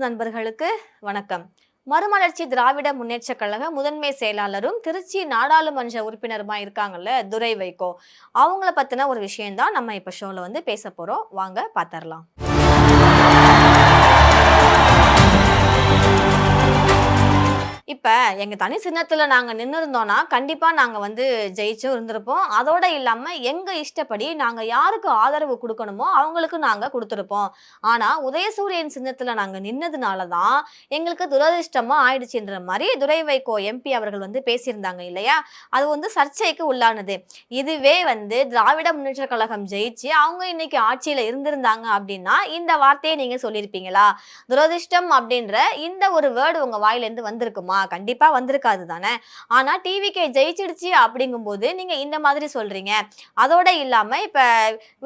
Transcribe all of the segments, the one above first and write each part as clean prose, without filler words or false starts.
நண்பர்களுக்கு வணக்கம். மறுமலர்ச்சி திராவிட முன்னேற்ற கழக முதன்மை செயலாளரும் திருச்சி நாடாளுமன்ற உறுப்பினருமா இருக்காங்கல்ல துரை வைகோ, அவங்கள பத்தின ஒரு விஷயம் தான் நம்ம இப்ப ஷோல பேச போறோம். வாங்க பாத்தரலாம். இப்ப எங்க தனி சின்னத்துல நாங்க நின்னுருந்தோம்னா, கண்டிப்பா நாங்க ஜெயிச்சும் இருந்திருப்போம். அதோட இல்லாம எங்க இஷ்டப்படி நாங்க யாருக்கு ஆதரவு குடுக்கணுமோ, அவங்களுக்கு நாங்க குடுத்திருப்போம். ஆனா, உதயசூரியன் சின்னத்துல நாங்க நின்னதுனால தான், எங்களுக்கு துரதிர்ஷ்டமா ஆயிடுச்சுன்ற மாரி துரை வைகோ எம்பி அவர்கள் பேசியிருந்தாங்க இல்லையா? அது சர்ச்சைக்கு உள்ளானது. இதுவே திராவிட முன்னேற்ற கழகம் ஜெயிச்சு, அவங்க இன்னைக்கு ஆட்சியில இருந்திருந்தாங்க அப்படின்னா, இந்த வார்த்தையை நீங்க சொல்லியிருப்பீங்களா? துரதிர்ஷ்டம் அப்படின்ற இந்த ஒரு வேர்டு உங்க வாயிலிருந்து வந்திருக்குமா? கண்டிப்பா வந்திருக்காது தானே. ஆனா டிவிகே ஜெயிச்சிடுச்சு அப்படிங்கும்போது நீங்க இந்த மாதிரி சொல்றீங்க. அதோட இல்லாம இப்ப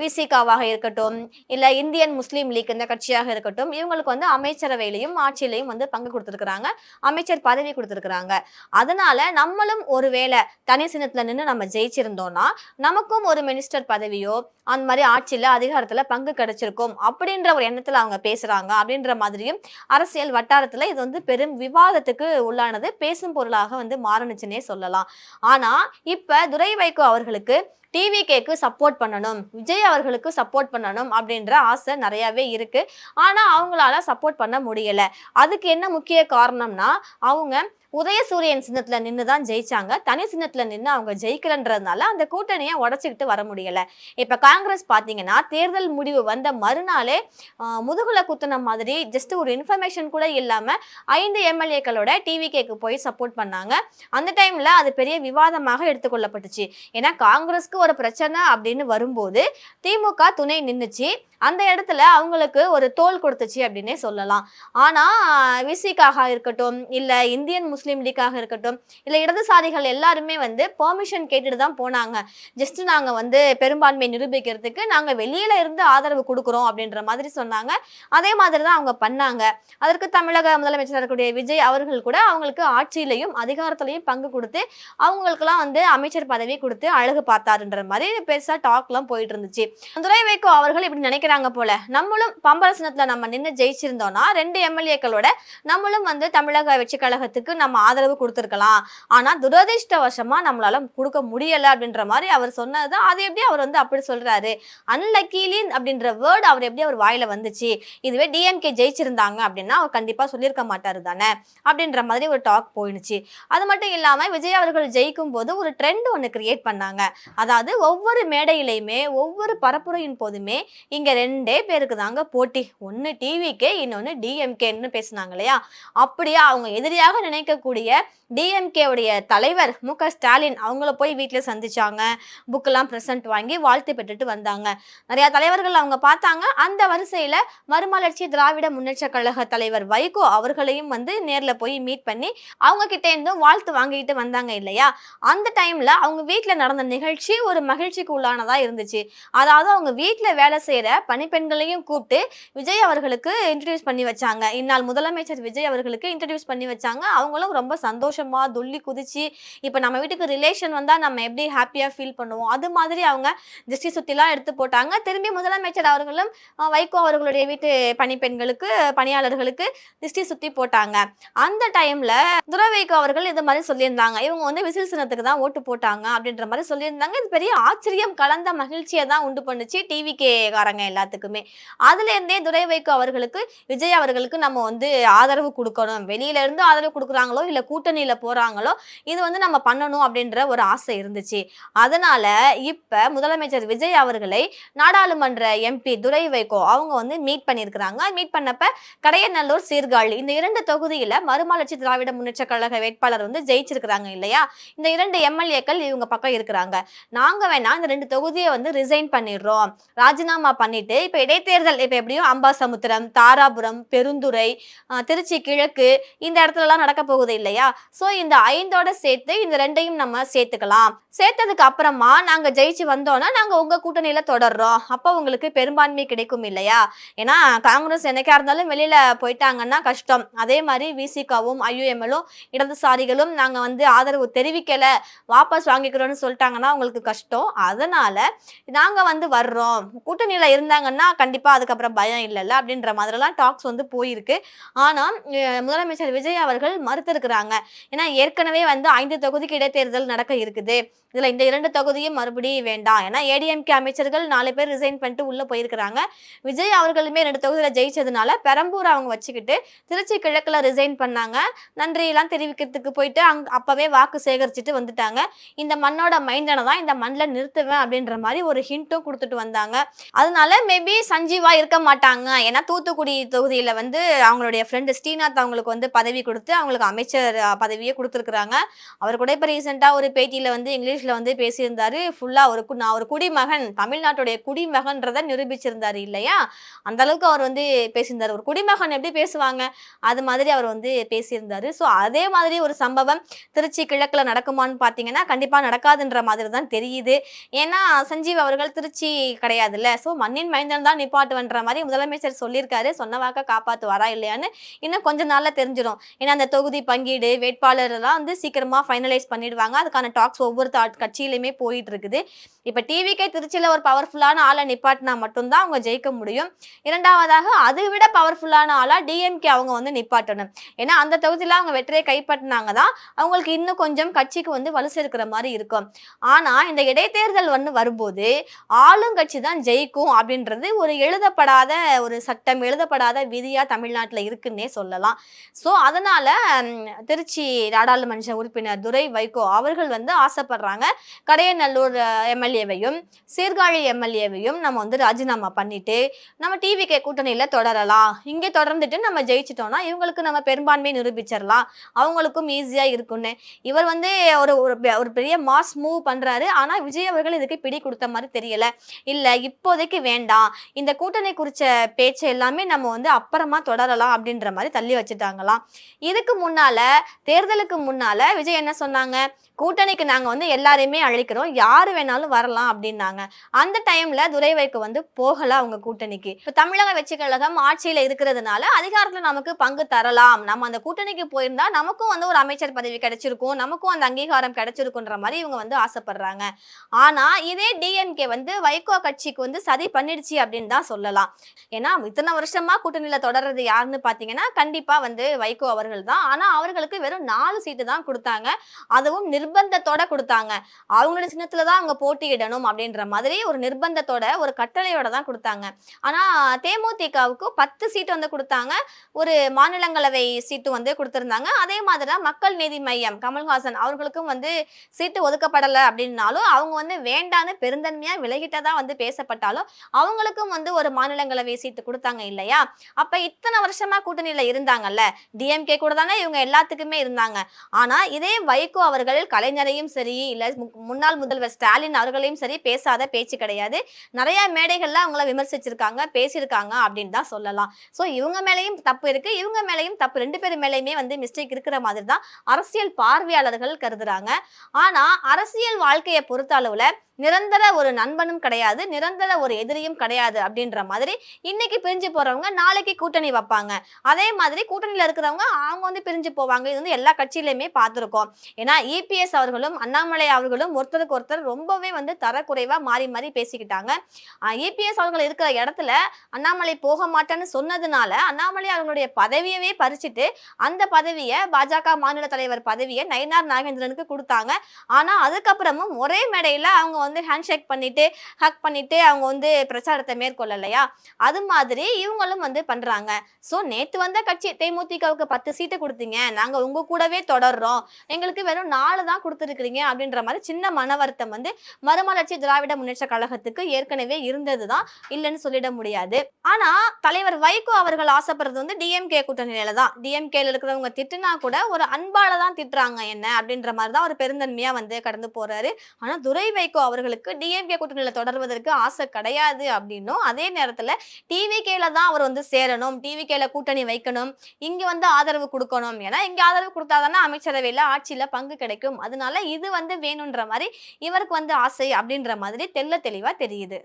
விசிகாவாக இருக்கட்டும், இல்ல இந்தியன் முஸ்லீம் லீக் இந்த கட்சியாக இருக்கட்டும், இவங்களுக்கு அமைச்சரவையிலையும் ஆட்சியிலையும் பங்கு கொடுத்திருக்கிறாங்க. அமைச்சர் பதவி கொடுத்திருக்கிறாங்க. அதனால நம்மளும் ஒருவேளை தனி சின்னத்துல நின்று நம்ம ஜெயிச்சிருந்தோம்னா, நமக்கும் ஒரு மினிஸ்டர் பதவியோ அந்த மாதிரி ஆட்சியில அதிகாரத்துல பங்கு கிடைச்சிருக்கும் அப்படின்ற ஒரு எண்ணத்துல அவங்க பேசுறாங்க அப்படின்ற மாதிரியும் அரசியல் வட்டாரத்துல இது பெரும் விவாதத்துக்கு உள்ளானது, பேசும் பொருளாக மாறுனுச்சுன்னே சொல்லலாம். ஆனா இப்ப துரை வைகோ அவர்களுக்கு டிவிகேக்கு சப்போர்ட் பண்ணணும், விஜய் அவர்களுக்கு சப்போர்ட் பண்ணணும் அப்படின்ற ஆசை நிறையவே இருக்கு. ஆனா அவங்களால சப்போர்ட் பண்ண முடியல. அதுக்கு என்ன முக்கிய காரணம்னா, அவங்க உதயசூரியன் சின்னத்துல நின்று தான் ஜெயிச்சாங்க. தனி சின்னத்துல நின்று அவங்க ஜெயிக்கலன்றதுனால அந்த கூட்டணியை உடைச்சுக்கிட்டு வர முடியல. இப்ப காங்கிரஸ் பாத்தீங்கன்னா தேர்தல் முடிவு வந்த மறுநாளே முதுகுல குத்துன மாதிரி ஜஸ்ட் ஒரு இன்ஃபர்மேஷன் கூட இல்லாம 5 எம்எல்ஏக்களோட டிவிகேக்கு போய் சப்போர்ட் பண்ணாங்க. அந்த டைம்ல அது பெரிய விவாதமாக எடுத்துக்கொள்ளப்பட்டுச்சு. ஏன்னா காங்கிரஸ்க்கு ஒரு பிரச்சனை அப்படின்னு வரும்போது திமுக துணை நின்னுச்சு. அந்த இடத்துல அவங்களுக்கு ஒரு தோல் கொடுத்துச்சு அப்படின்னே சொல்லலாம். ஆனா விசிகாக இருக்கட்டும், இல்ல இந்தியன் முஸ்லீம் லீக்காக இருக்கட்டும், இல்ல இடதுசாரிகள் எல்லாருமே பெர்மிஷன் கேட்டுட்டு தான் போனாங்க. ஜஸ்ட் நாங்க பெரும்பான்மை நிரூபிக்கிறதுக்கு நாங்க வெளியில இருந்து ஆதரவு கொடுக்குறோம் அப்படின்ற மாதிரி சொன்னாங்க. அதே மாதிரி தான் அவங்க பண்ணாங்க. அதற்கு தமிழக முதலமைச்சர் இருக்கக்கூடிய விஜய் அவர்கள் கூட அவங்களுக்கு ஆட்சியிலையும் அதிகாரத்திலையும் பங்கு கொடுத்து அவங்களுக்குலாம் அமைச்சர் பதவி கொடுத்து அழகு பார்த்தாருன்ற மாதிரி பெருசா டாக்லாம் போயிட்டு இருந்துச்சு. துரை வைகோ அவர்கள் இப்படி நினைக்கிறாங்க போல, நம்மளும் பம்பரசனத்துல நம்ம நின்று ஜெயிச்சிருந்தோம்னா 2 எம்எல்ஏக்களோட நம்மளும் தமிழக வெற்றி கழகத்துக்கு நம்ம ஆதரவு கொடுத்திருக்கலாம். ஆனா துரதிர்ஷ்டவசமா நம்மளால கொடுக்க முடியல அப்படின்ற மாதிரி அவர் சொன்னது. அது எப்படி அவர் அப்படி சொல்றாரு? அன்லக்கிலி அப்படின்ற வேர்டு அவர் எப்படி அவர் வாயில வந்துச்சு? இதுவே டிஎம்கே ஜெயிச்சிருந்தாங்க அப்படின்னா அவர் கண்டிப்பா சொல்லியிருக்க மாட்டாரு தானே அப்படின்ற மாதிரி ஒரு டாக் போயிடுச்சு. அது மட்டும் இல்லாம விஜய் அவர்கள் ஜெயிக்கும் போது ஒரு ட்ரெண்ட் ஒன்று கிரியேட் பண்ணாங்க. அதாவது ஒவ்வொரு மேடையிலையுமே ஒவ்வொரு பரப்புரையின் போதுமே இங்க 2 பேருக்கு தாங்க போட்டி, ஒன்னு டிவிகே இன்னொன்னு டிஎம்கேன்னு பேசினாங்க இல்லையா? அப்படியே அவங்க எதிரியாக நினைக்கக்கூடிய டிஎம்கே உடைய தலைவர் மு.க. ஸ்டாலின் அவங்கள போய் வீட்டுல சந்திச்சாங்க. புக்கெல்லாம் பிரசன்ட் வாங்கி வாழ்த்து பெற்றுட்டு வந்தாங்க. நிறைய தலைவர்கள் அவங்க பார்த்தாங்க. அந்த வரிசையில மறுமலர்ச்சி திராவிட முன்னேற்ற கழக தலைவர் வைகோ அவர்களையும் நேர்ல போய் மீட் பண்ணி அவங்க கிட்ட இருந்தும் வாழ்த்து வாங்கிட்டு வந்தாங்க இல்லையா? அந்த டைம்ல அவங்க வீட்டுல நடந்த நிகழ்ச்சி ஒரு மகிழ்ச்சிக்கு உள்ளானதா இருந்துச்சு. அதாவது அவங்க வீட்டுல வேலை செய்யற பணிப்பெண்களையும் கூப்பிட்டு விஜய் அவர்களுக்கு இன்ட்ரடியூஸ் பண்ணி வச்சாங்க. இந்நாள் முதலமைச்சர் விஜய் அவர்களுக்கு இன்ட்ரடியூஸ் பண்ணி வச்சாங்க. அவங்களும் ரொம்ப சந்தோஷமா துள்ளி குதிச்சு, இப்ப நம்ம வீட்டுக்கு ரிலேஷன் வந்தா நம்ம எப்படி ஹாப்பியா ஃபீல் பண்ணுவோம், அது மாதிரி அவங்க திருஷ்டி சுத்திலாம் எடுத்து போட்டாங்க. திரும்பி முதலமைச்சர் அவர்களும் வைகோ அவர்களுடைய வீட்டு பணிப்பெண்களுக்கு பணியாளர்களுக்கு திருஷ்டி சுத்தி போட்டாங்க. அந்த டைம்ல துரை வைகோ அவர்கள் இது மாதிரி சொல்லியிருந்தாங்க, இவங்க விசில் சின்னத்துக்கு தான் ஓட்டு போட்டாங்க அப்படின்ற மாதிரி சொல்லியிருந்தாங்க. இது பெரிய ஆச்சரியம் கலந்த மகிழ்ச்சியை தான் உண்டு பண்ணுச்சு டிவிகே காரங்க எல்லாத்துக்குமே. அதுல இருந்தே துரை வைகோ அவர்களுக்கு விஜய் அவர்களுக்கு நம்ம ஆதரவு கொடுக்கணும், வெளியில இருந்து ஆதரவு கொடுக்குறாங்களோ இல்ல கூட்டணியில போறாங்களோ இது நம்ம பண்ணணும் அப்படின்ற ஒரு ஆசை இருந்துச்சு. அதனால இப்ப முதலமைச்சர் விஜய் அவர்களை நாடாளுமன்ற எம்பி துரை வைகோ அவங்க மீட் பண்ணியிருக்கிறாங்க. மீட் பண்ணப்ப கடையநல்லூர், சீர்காழி இந்த 2 தொகுதியில மறுமலர்ச்சி திராவிட முன்னேற்ற கழக வேட்பாளர் ஜெயிச்சிருக்கிறாங்க இல்லையா? இந்த 2 எம்எல்ஏக்கள் இவங்க பக்கம் இருக்கிறாங்க. நாங்க வேணா இந்த 2 தொகுதியை ரிசைன் பண்ணிடுறோம், ராஜினாமா பண்ணிட்டு இப்ப இடைத்தேர்தல் இப்ப எப்படியும் அம்பாசமுத்திரம், தாராபுரம், பெருந்துறை, திருச்சி கிழக்கு இந்த இடத்துல எல்லாம் நடக்க போகுது போகுது இல்லையா? சோ இந்த 5ஓட சேர்த்து இந்த 2யும் நம்ம சேர்த்துக்கலாம். சேர்த்ததுக்கு அப்புறமா நாங்க ஜெயிச்சு வந்தோம்னா நாங்க உங்க கூட்டணியில தொடர்றோம். அப்ப உங்களுக்கு பெரும்பான்மை கிடைக்கும் இல்லையா? ஏன்னா காங்கிரஸ் என்னைக்கா இருந்தாலும் வெளியில போயிட்டாங்கன்னா கஷ்டம். அதே மாதிரி விசிகாவும், ஐயுஎம்எல்லும் இடதுசாரிகளும் நாங்க வந்து ஆதரவு தெரிவிக்கல, வாபஸ் வாங்கிக்கிறோம்னு சொல்லிட்டாங்கன்னா உங்களுக்கு கஷ்டம். அதனால நாங்க வந்து வர்றோம். கூட்டணியில இருந்தாங்கன்னா கண்டிப்பா அதுக்கப்புறம் பயம் இல்லல்ல அப்படின்ற மாதிரிலாம் டாக்ஸ் வந்து போயிருக்கு. ஆனா முதலமைச்சர் விஜய் அவர்கள் மறுத்திருக்கிறாங்க. ஏன்னா ஏற்கனவே வந்து 5 தொகுதிக்கு இடைத்தேர்தல் நடக்க இருக்குது. இதுல இந்த 2 தொகுதியும் மறுபடியும் வேண்டாம். ஏன்னா ஏடிஎம்கே அமைச்சர்கள் 4 பேர் ரிசைன் பண்ணிட்டு உள்ள போயிருக்கிறாங்க. விஜய் அவர்களுமே 2 தொகுதியில ஜெயிச்சதுனால பெரம்பூர் அவங்க வச்சுக்கிட்டு திருச்சி கிழக்குல ரிசைன் பண்ணாங்க. நன்றியெல்லாம் தெரிவிக்கிறதுக்கு போயிட்டு அப்பவே வாக்கு சேகரிச்சுட்டு வந்துட்டாங்க. இந்த மண்ணோட மைந்தனை தான் இந்த மண்ணில நிறுத்துவேன் அப்படின்ற மாதிரி ஒரு ஹிண்ட்டும் கொடுத்துட்டு வந்தாங்க. அதனால மேபி சஞ்சீவா இருக்க மாட்டாங்க. ஏன்னா தூத்துக்குடி தொகுதியில வந்து அவங்களுடைய ஃப்ரெண்டு ஸ்ரீநாத் அவங்களுக்கு வந்து பதவி கொடுத்து அவங்களுக்கு அமைச்சர் பதவியே கொடுத்துருக்குறாங்க. அவர் கூட இப்ப ரீசெண்டா ஒரு பேட்டியில வந்து இங்கிலீஷ்ல வந்து பேசியிருந்தாரு. ஃபுல்லா நான் ஒரு குடிமகன், தமிழ்நாட்டுடைய குடிமகன்றதை நிரூபிச்சிருந்தாரு இல்லையா? அந்த அளவுக்கு அவர் வந்து பேசியிருந்தாரு. ஒரு குடிமகன் எப்படி பேசுவாங்க அது மாதிரி அவர் வந்து பேசியிருந்தாரு. ஸோ அதே மாதிரி ஒரு சம்பவம் திருச்சி கிழக்குல நடக்குமான்னு பார்த்தீங்கன்னா கண்டிப்பா நடக்காதுன்ற மாதிரி தான் தெரியுது. ஏன்னா சஞ்சீவ் அவர்கள் திருச்சி கிடையாதுல்ல. ஸோ மண்ணின் மைந்தன் தான் நிப்பாட்டுவன்ற மாதிரி முதலமைச்சர் சொல்லியிருக்காரு. சொன்ன வாக்க காப்பாற்றுவாரா இல்லையான்னு இன்னும் கொஞ்ச நாள்ல தெரிஞ்சிடும். ஏன்னா அந்த தொகுதி பங்கீடு வேட்பாளர் எல்லாம் வந்து சீக்கிரமா ஃபைனலைஸ் பண்ணிடுவாங்க. அதுக்கான டாக்ஸ் ஒவ்வொரு கட்சியிலுமே போயிட்டு இருக்குது. இப்ப டிவிகே திருச்சியில ஒரு பவர்ஃபுல்லான ஆளை நிப்பாட்டினா மட்டும்தான் அவங்க ஜெயிக்க முடியும். இரண்டாவதாக அதை விட பவர்ஃபுல்லான ஆளா டிஎம்கே அவங்க வந்து நிப்பாட்டணும். ஏன்னா அந்த தொகுதியில அவங்க வெற்றியை கைப்பற்றினாங்க தான் அவங்களுக்கு இன்னும் கொஞ்சம் கட்சிக்கு வந்து வலு சேர்க்கிற மாதிரி இருக்கும். ஆனா இந்த இடைத்தேர்தல் வந்து வரும்போது ஆளுங்கட்சி தான் ஜெயிக்கும் அப்படின்றது ஒரு எழுதப்படாத ஒரு சட்டம், எழுதப்படாத விதியா தமிழ்நாட்டில் இருக்குன்னே சொல்லலாம். ஸோ அதனால திருச்சி நாடாளுமன்ற உறுப்பினர் துரை வைகோ அவர்கள் வந்து ஆசைப்படுறாங்க கடையநல்லூர் எம்எல்ஏவையும் சீர்காழி எம்எல்ஏவையும் நம்ம வந்து ராஜினாமா பண்ணிட்டு நம்ம டிவிகே கூட்டணியில தொடரலாம். இங்கே தொடர்ந்துட்டு நம்ம ஜெயிச்சிட்டோம்னா இவங்களுக்கு நம்ம பெரும்பான்மை நிரூபிச்சிடலாம், அவங்களுக்கும் ஈஸியா இருக்குன்னு இவர் வந்து ஒரு பெரிய மாஸ் மூவ் பண்றாரு. ஆனா விஜய் அவர்கள் இதுக்கு பிடி கொடுத்த மாதிரி தெரியல. இல்ல இப்போதைக்கு வேண்டாம், இந்த கூட்டணி குறிச்ச பேச்சு எல்லாமே நம்ம வந்து அப்புறமா தொடரலாம் அப்படின்ற மாதிரி தள்ளி வச்சுட்டாங்களாம். இதுக்கு முன்னால தேர்தலுக்கு முன்னால விஜய் என்ன சொன்னாங்க, கூட்டணிக்கு நாங்க வந்து எல்லாரையுமே அழைக்கிறோம், யாரு வேணாலும் வரலாம் அப்படின்னாங்க. அந்த டைம்ல துரை வைகோ வந்து போகல அவங்க கூட்டணிக்கு. இப்ப தமிழக வெற்றி கழகம் ஆட்சியில இருக்கிறதுனால அதிகாரத்துல நமக்கு பங்கு தரலாம், நம்ம அந்த கூட்டணிக்கு போயிருந்தா நமக்கும் வந்து ஒரு அமைச்சர் பதவி கிடைச்சிருக்கும், நமக்கும் அந்த அங்கீகாரம் கிடைச்சிருக்குன்ற மாதிரி இவங்க வந்து ஆசைப்படுறாங்க. ஆனா இதே டிஎம்கே வந்து வைகோ கட்சிக்கு வந்து சதி பண்ணிடுச்சு அப்படின்னு தான் சொல்லலாம். ஏன்னா இத்தனை வருஷமா கூட்டணியில தொடர்றது யாருன்னு பாத்தீங்கன்னா கண்டிப்பா வந்து வைகோ அவர்கள் தான். ஆனா அவர்களுக்கு வெறும் 4 சீட்டு தான் கொடுத்தாங்க. அதுவும் நிர்பந்தத்தோட கொடுத்தாங்க. அவங்களோட சின்னத்துலதான் அவங்க போட்டியிடணும் அப்படின்ற மாதிரி ஒரு நிர்பந்தத்தோட ஒரு கட்டளையோட தான் கொடுத்தாங்க. ஆனா தேமுதிகவுக்கு 10 சீட்டு வந்து கொடுத்தாங்க, ஒரு மாநிலங்களவை சீட்டு வந்து கொடுத்திருந்தாங்க. அதே மாதிரிதான் மக்கள் நீதி மையம் கமல்ஹாசன் அவர்களுக்கும் வந்து சீட்டு ஒதுக்கப்படல அப்படின்னாலும் அவங்க வந்து வேண்டான்னு பெருந்தன்மையா விலகிட்டதா வந்து பேசப்பட்டாலும் அவங்களுக்கும் வந்து ஒரு மாநிலங்களவை சீட்டு கொடுத்தாங்க இல்லையா? அப்ப இத்தனை வருஷமா கூட்டணியில இருந்தாங்கல்ல, டிஎம்கே கூட தானே இவங்க எல்லாத்துக்குமே இருந்தாங்க. ஆனா இதே வைகோ அவர்கள் கலைஞரையும் சரி இல்ல முன்னாள் முதல்வர் ஸ்டாலின் அவர்களையும் சரி பேசாத பேச்சு கிடையாது. நிறைய மேடைகள்ல அவங்கள விமர்சிச்சிருக்காங்க, பேசியிருக்காங்க அப்படின்னு தான் சொல்லலாம். சோ இவங்க மேலேயும் தப்பு இருக்கு, இவங்க மேலேயும் தப்பு, 2 பேர் மேலேயுமே வந்து மிஸ்டேக் இருக்கிற மாதிரி தான் அரசியல் பார்வையாளர்கள் கருதுறாங்க. ஆனா அரசியல் வாழ்க்கையை பொறுத்த அளவுல நிரந்தர ஒரு நண்பனும் கிடையாது, நிரந்தர ஒரு எதிரியும் கிடையாது அப்படின்ற மாதிரி இன்னைக்கு பிரிஞ்சு போறவங்க நாளைக்கு கூட்டணி வைப்பாங்க. அதே மாதிரி கூட்டணியில இருக்கிறவங்க அவங்க வந்து பிரிஞ்சு போவாங்க. இது வந்து எல்லா கட்சியிலுமே பார்த்திருக்கோம். ஏன்னா இபிஎஸ் அவர்களும் அண்ணாமலை அவர்களும் ஒருத்தருக்கு ஒருத்தர் ரொம்பவே வந்து தரக்குறைவா மாறி மாறி பேசிக்கிட்டாங்க. இபிஎஸ் அவர்கள் இருக்கிற இடத்துல அண்ணாமலை போக மாட்டேன்னு சொன்னதுனால அண்ணாமலை அவர்களுடைய பதவியவே பறிச்சுட்டு அந்த பதவியை பாஜக மாநில தலைவர் பதவியை நயினார் நாகேந்திரனுக்கு கொடுத்தாங்க. ஆனா அதுக்கப்புறமும் ஒரே மேடையில அவங்க வந்து ஹேண்ட்ஷேக் பண்ணிட்டு ஹக் பண்ணிட்டு அவங்க வந்து பிரச்சாரத்தை மேற்கொள்ளலையா? அது மாதிரி இவங்களும் வந்து பண்றாங்க. சோ நேத்து வந்த கட்சி தேமுதிகவுக்கு 10 சீட்டு கொடுத்தீங்க, நாங்க உங்க கூடவே தொடர்றோம், எங்களுக்கு வெறும் 4 தான் கொடுத்துருக்கீங்க அப்படின்ற மாதிரி சின்ன மன வருத்தம் வந்து மறுமலர்ச்சி திராவிட முன்னேற்ற கழகத்துக்கு ஏற்கனவே இருந்ததுதான், இல்லைன்னு சொல்லிட முடியாது. ஆனா தலைவர் வைகோ அவர்கள் ஆசைப்படுறது வந்து டிஎம்கே கூட்டணியில தான். டிஎம்கேல இருக்கிறவங்க திட்டுனா கூட ஒரு அன்பால தான் திட்டுறாங்க என்ன அப்படின்ற மாதிரி தான் ஒரு பெருந்தன்மையா வந்து கடந்து போறாரு. ஆனா துரை வைகோ அவர்களுக்கு டிஎம்கே கூட்டணியில தொடர்வதற்கு ஆசை கிடையாது அப்படின்னும், அதே நேரத்துல டிவிகேல தான் அவர் வந்து சேரணும், டிவிகேல கூட்டணி வைக்கணும், இங்க வந்து ஆதரவு கொடுக்கணும். ஏன்னா இங்க ஆதரவு குடுத்தா தானே அமைச்சரவையில, ஆட்சியில பங்கு கிடைக்கும். அதனால இது வந்து வேணுன்ற மாரி இவருக்கு வந்து ஆசை அப்படின்ற மாதிரி தெள்ள தெளிவா தெரியுது.